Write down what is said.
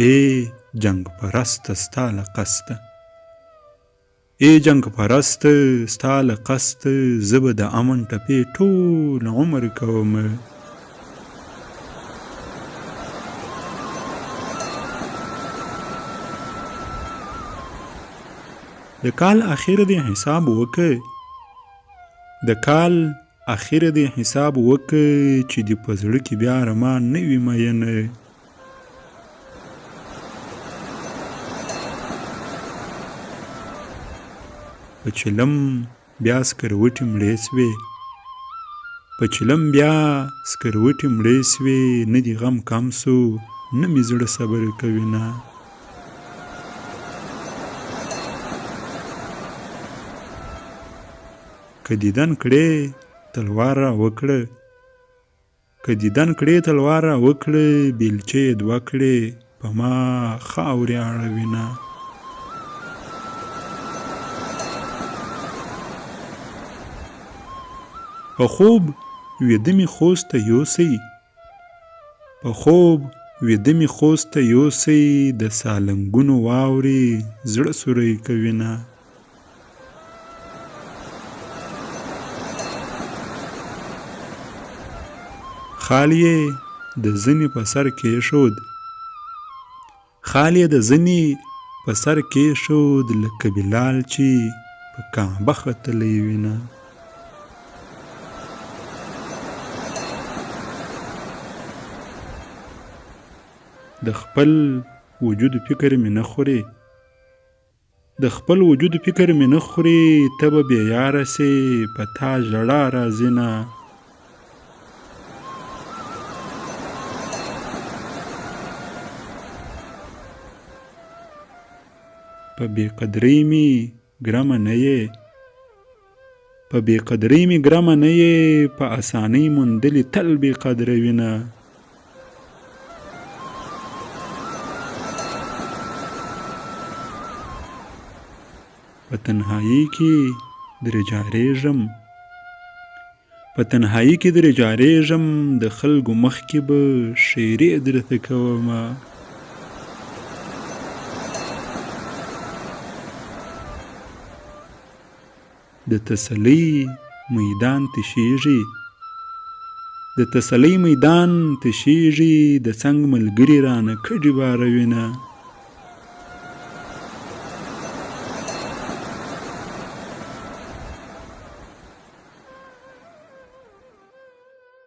ای جنگ پرسته ستا له قصده، ای جنگ پرسته ستا له قصده، زه به د امن ټپې ټول عمر کومه. د کال اخر دی حساب وکه، د کال اخر دی حساب وکه، چې دی په زړه کې بیا ارمان نه وي مینه. په چلم بیا سکروټې مړې سوې، په چلم بیا سکروټې مړې سوې، نه دی غم کم سو نه مې زړه صبر کوي نه. که دیدن کړې تلوار را وکړه، که دیدن کړې تلوار را وکړه، بیلچې دوه کړې په ما خاورې اړوي نه. په خوب ویده مې خوست ته یوسئ، په خوب ویده مې خوست ته یوسئ، د سالنګونو واورې زړه سوری کوي نه. خال یې د زنې په سر کېښود، خال یې د زنې په سر کېښود، لکه بلال چې په کعبه ختلی وي نه. د خپل وجود فکر مې نه خوري، د خپل وجود فکر مې نه خوري، ته به بې یاره سې په تا ژړا راځي نه. په بې قدرۍ مې ګرمه نه یې، په بې قدرۍ مې ګرمه نه یې، په اسانۍ موندلې تل بې قدره وي نه. په تنهایی کې درې جارېږم، په تنهایی کې درې جارېږم، د خلکو مخ کې به ښېرې درته کومه. د تسلۍ میدان تشېږي، د تسلۍ میدان تشېږي، د څنګ ملګري رانه کډې باروي نه.